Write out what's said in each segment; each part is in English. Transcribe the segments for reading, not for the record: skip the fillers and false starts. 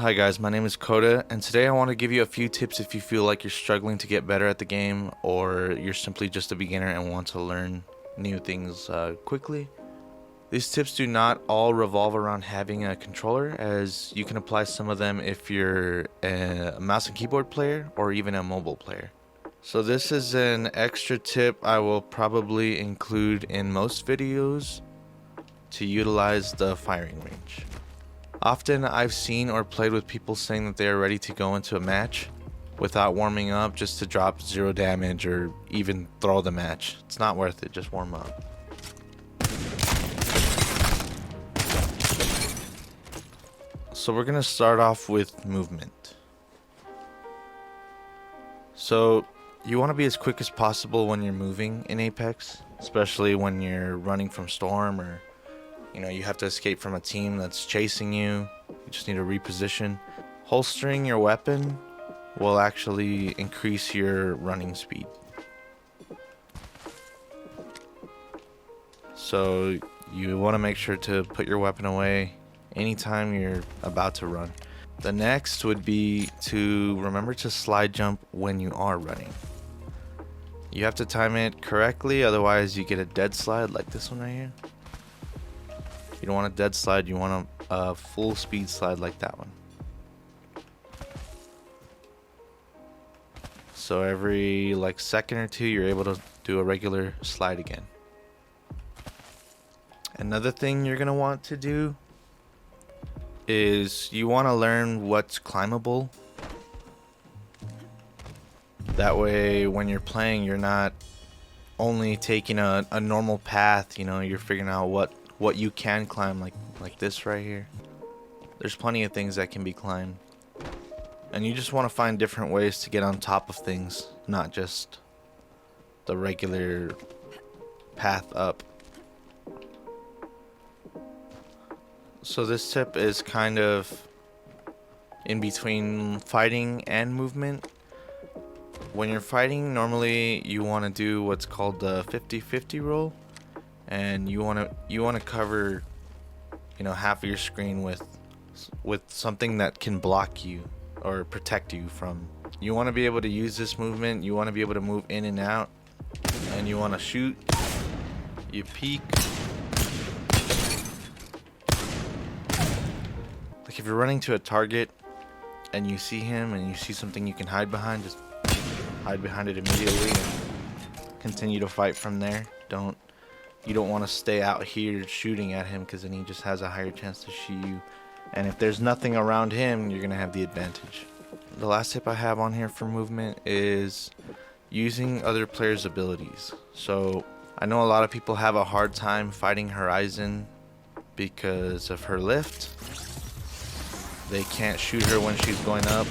Hi guys, my name is Koda, and today I want to give you a few tips if you feel like you're struggling to get better at the game, or you're simply just a beginner and want to learn new things quickly. These tips do not all revolve around having a controller, as you can apply some of them if you're a mouse and keyboard player or even a mobile player. So this is an extra tip I will probably include in most videos to utilize the firing range. Often I've seen or played with people saying that they are ready to go into a match without warming up, just to drop 0 damage or even throw the match. It's not worth it, just warm up. So we're gonna start off with movement. So you want to be as quick as possible when you're moving in Apex, especially when you're running from storm, or you have to escape from a team that's chasing you. You just need to reposition. Holstering your weapon will actually increase your running speed. So you want to make sure to put your weapon away anytime you're about to run. The next would be to remember to slide jump when you are running. You have to time it correctly, otherwise you get a dead slide like this one right here. You don't want a dead slide, you want a full speed slide like that one. So every second or two you're able to do a regular slide again. Another thing you're going to want to do is you want to learn what's climbable. That way when you're playing, you're not only taking a normal path, you're figuring out what you can climb, like this right here. There's plenty of things that can be climbed, and you just want to find different ways to get on top of things, not just the regular path up. So this tip is kind of in between fighting and movement. When you're fighting, normally you want to do what's called the 50-50 roll, and you want to cover half of your screen with something that can block you or protect you from. You want to be able to use this movement. You want to be able to move in and out, and you want to shoot. You peek. Like if you're running to a target and you see him and you see something you can hide behind, just hide behind it immediately and continue to fight from there. You don't want to stay out here shooting at him, because then he just has a higher chance to shoot you. And if there's nothing around him, you're going to have the advantage. The last tip I have on here for movement is using other players' abilities. So I know a lot of people have a hard time fighting Horizon because of her lift. They can't shoot her when she's going up.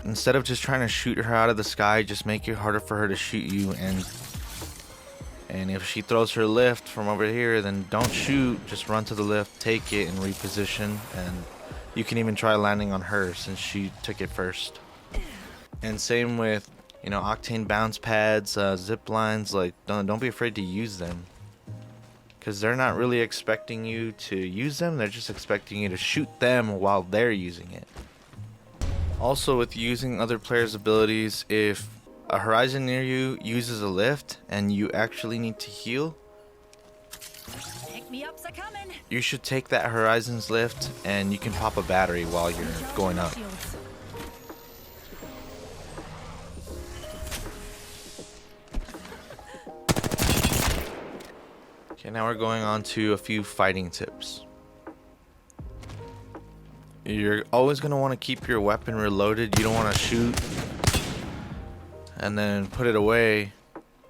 Instead of just trying to shoot her out of the sky, just make it harder for her to shoot you. And if she throws her lift from over here, then don't shoot. Just run to the lift, take it, and reposition. And you can even try landing on her since she took it first. And same with Octane bounce pads, zip lines. Don't be afraid to use them, because they're not really expecting you to use them. They're just expecting you to shoot them while they're using it. Also, with using other players' abilities, if a Horizon near you uses a lift and you actually need to heal, you should take that Horizon's lift and you can pop a battery while you're going up. Okay, now we're going on to a few fighting tips. You're always going to want to keep your weapon reloaded. You don't want to shoot and then put it away,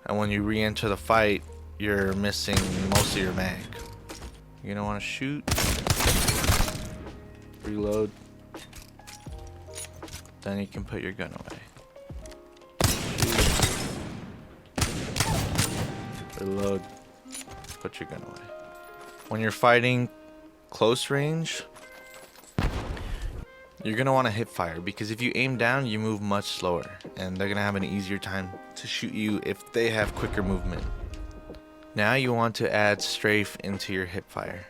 and when you re-enter the fight, you're missing most of your mag. You're going to want to shoot, reload, then you can put your gun away. Shoot, reload, put your gun away. When you're fighting close range, you're going to want to hip fire, because if you aim down, you move much slower, and they're going to have an easier time to shoot you if they have quicker movement. Now you want to add strafe into your hip fire.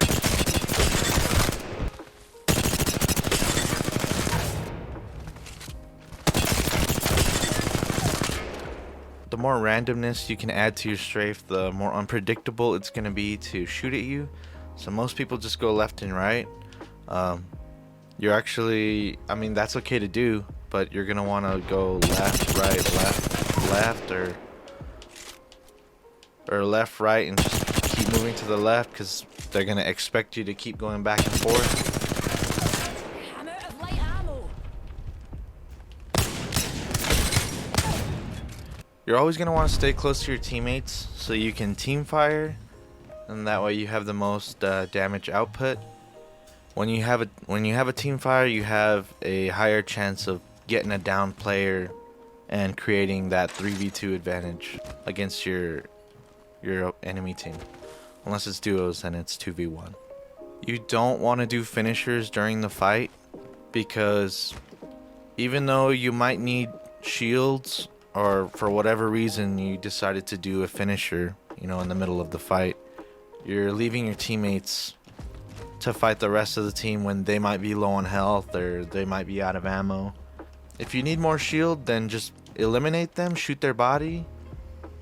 The more randomness you can add to your strafe, the more unpredictable it's going to be to shoot at you. So most people just go left and right. You're actually, I mean, that's okay to do, but you're going to want to go left, right, left, or left, right, and just keep moving to the left, because they're going to expect you to keep going back and forth. I'm out of light ammo. You're always going to want to stay close to your teammates so you can team fire, and that way you have the most damage output. When you have a team fire, you have a higher chance of getting a down player and creating that 3v2 advantage against your enemy team. Unless it's duos, then it's 2v1. You don't want to do finishers during the fight, because even though you might need shields, or for whatever reason you decided to do a finisher, in the middle of the fight, you're leaving your teammates to fight the rest of the team when they might be low on health or they might be out of ammo. If you need more shield, then just eliminate them, shoot their body,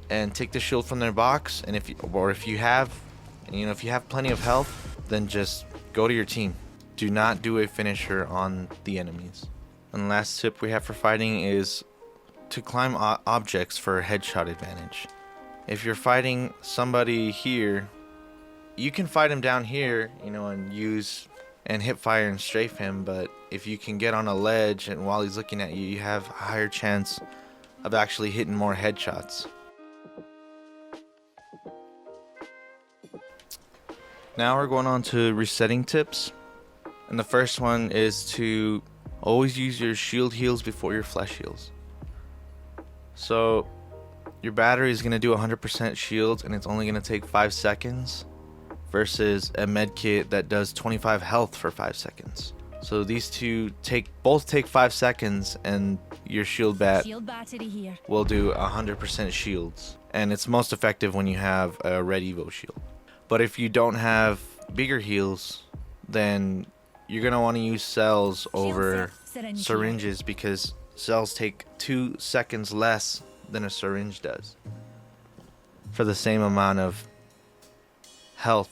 and take the shield from their box. And if you have plenty of health, then just go to your team. Do not do a finisher on the enemies. And the last tip we have for fighting is to climb objects for a headshot advantage. If you're fighting somebody here, you can fight him down here, and use and hip fire and strafe him, but if you can get on a ledge and while he's looking at you, you have a higher chance of actually hitting more headshots. Now we're going on to resetting tips. And the first one is to always use your shield heals before your flesh heals. So your battery is going to do 100% shields, and it's only going to take 5 seconds. Versus a med kit that does 25 health for 5 seconds. So these two both take 5 seconds, and your shield battery here will do 100% shields. And it's most effective when you have a red Evo shield. But if you don't have bigger heals, then you're going to want to use cells over syringes, because cells take 2 seconds less than a syringe does for the same amount of health.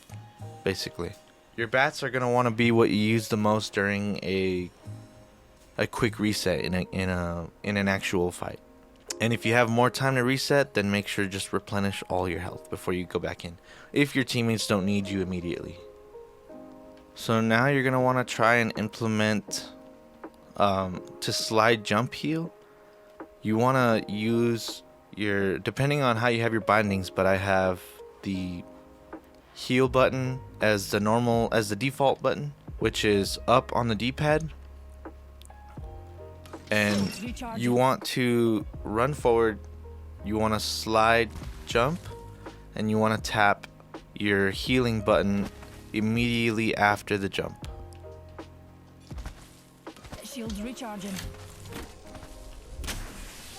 Basically, your bats are going to want to be what you use the most during a quick reset in an actual fight. And if you have more time to reset, then make sure to just replenish all your health before you go back in, if your teammates don't need you immediately. So now you're going to want to try and implement to slide jump heal. You want to use depending on how you have your bindings, but I have the heal button as the default button, which is up on the D-pad, and you want to run forward, you want to slide jump, and you want to tap your healing button immediately after the jump. Shields recharging.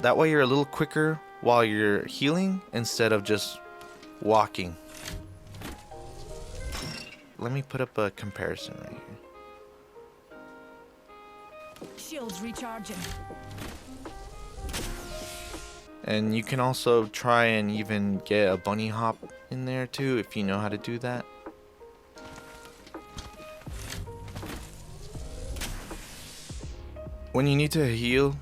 That way you're a little quicker while you're healing instead of just walking. Let me put up a comparison right here. Shields recharging. And you can also try and even get a bunny hop in there too, if you know how to do that. When you need to heal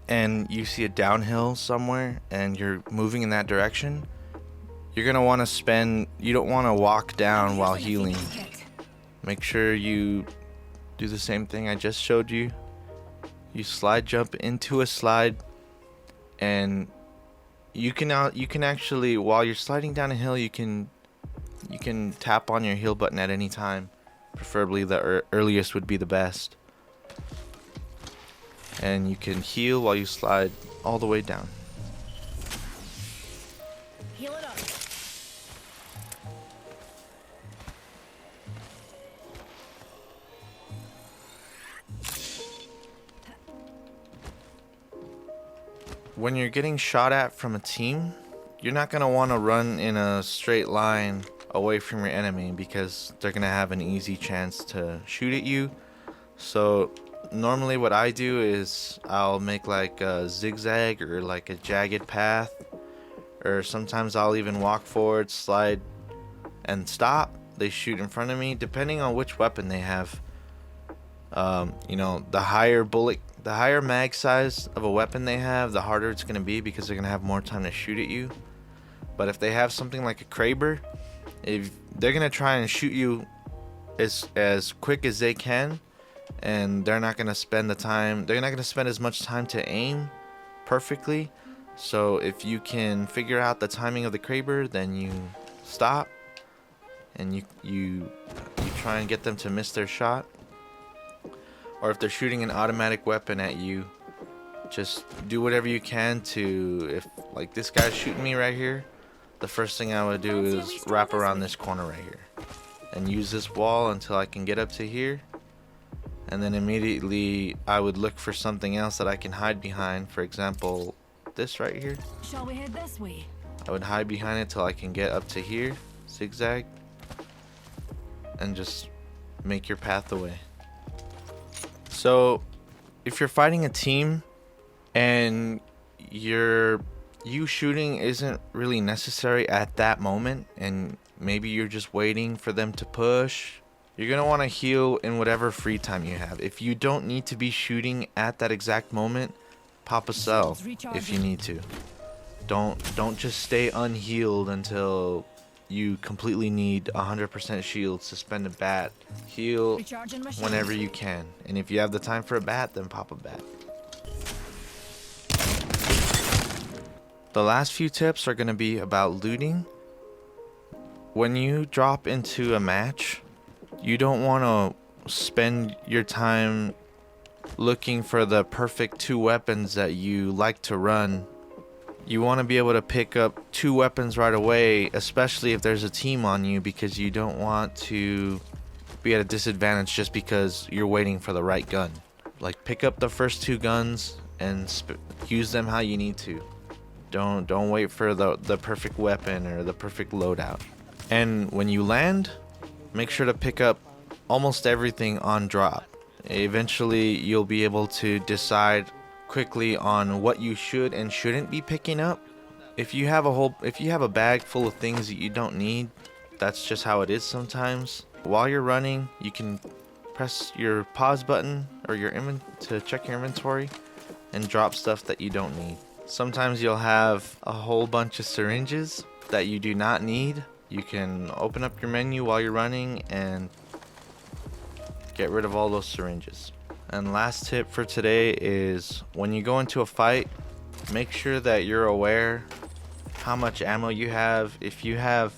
and you see a downhill somewhere and you're moving in that direction, you're going to want to you don't want to walk down while healing. Make sure you do the same thing I just showed you. You slide jump into a slide, and you can actually, while you're sliding down a hill, you can tap on your heal button at any time. Preferably the earliest would be the best. And you can heal while you slide all the way down. Heal it up. When you're getting shot at from a team, you're not going to want to run in a straight line away from your enemy because they're going to have an easy chance to shoot at you. So normally what I do is I'll make like a zigzag or like a jagged path, or sometimes I'll even walk forward, slide, and stop. They shoot in front of me depending on which weapon they have. You know, the higher mag size of a weapon they have, the harder it's going to be because they're going to have more time to shoot at you. But if they have something like a Kraber, if they're going to try and shoot you as quick as they can, and they're not going to spend as much time to aim perfectly. So if you can figure out the timing of the Kraber, then you stop and you try and get them to miss their shot. Or if they're shooting an automatic weapon at you, just do whatever you can to, if like this guy's shooting me right here, the first thing I would do is wrap around this corner right here and use this wall until I can get up to here. And then immediately I would look for something else that I can hide behind. For example, this right here. Shall we head this way? I would hide behind it till I can get up to here, zigzag, and just make your path away. So if you're fighting a team and you shooting isn't really necessary at that moment, and maybe you're just waiting for them to push, you're going to want to heal in whatever free time you have. If you don't need to be shooting at that exact moment, pop a cell if you need to. Don't just stay unhealed until you completely need 100% shields to spend a bat. Heal whenever you can. And if you have the time for a bat, then pop a bat. The last few tips are going to be about looting. When you drop into a match, you don't want to spend your time looking for the perfect 2 weapons that you like to run. You want to be able to pick up 2 weapons right away, especially if there's a team on you, because you don't want to be at a disadvantage just because you're waiting for the right gun. Like, pick up the first 2 guns and use them how you need to. Don't wait for the perfect weapon or the perfect loadout. And when you land, make sure to pick up almost everything on drop. Eventually you'll be able to decide quickly on what you should and shouldn't be picking up. If you have a bag full of things that you don't need, that's just how it is sometimes. While you're running, you can press your pause button or to check your inventory and drop stuff that you don't need. Sometimes you'll have a whole bunch of syringes that you do not need. You can open up your menu while you're running and get rid of all those syringes. And last tip for today is when you go into a fight, make sure that you're aware how much ammo you have. If you have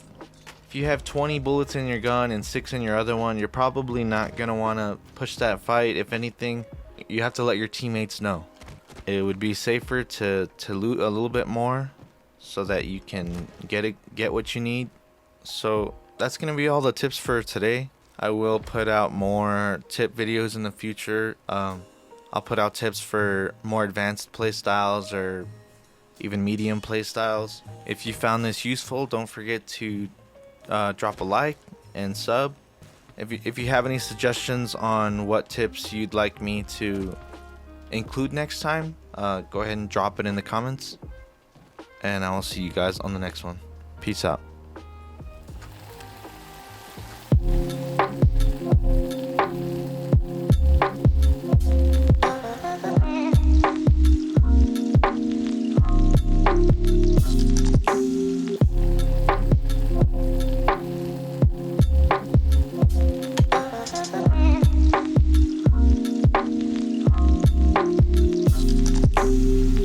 20 bullets in your gun and 6 in your other one, you're probably not going to want to push that fight. If anything, you have to let your teammates know. It would be safer to loot a little bit more so that you can get what you need. So that's going to be all the tips for today. I will put out more tip videos in the future. I'll put out tips for more advanced playstyles or even medium playstyles. If you found this useful, don't forget to drop a like and sub. If you have any suggestions on what tips you'd like me to include next time, go ahead and drop it in the comments. And I will see you guys on the next one. Peace out.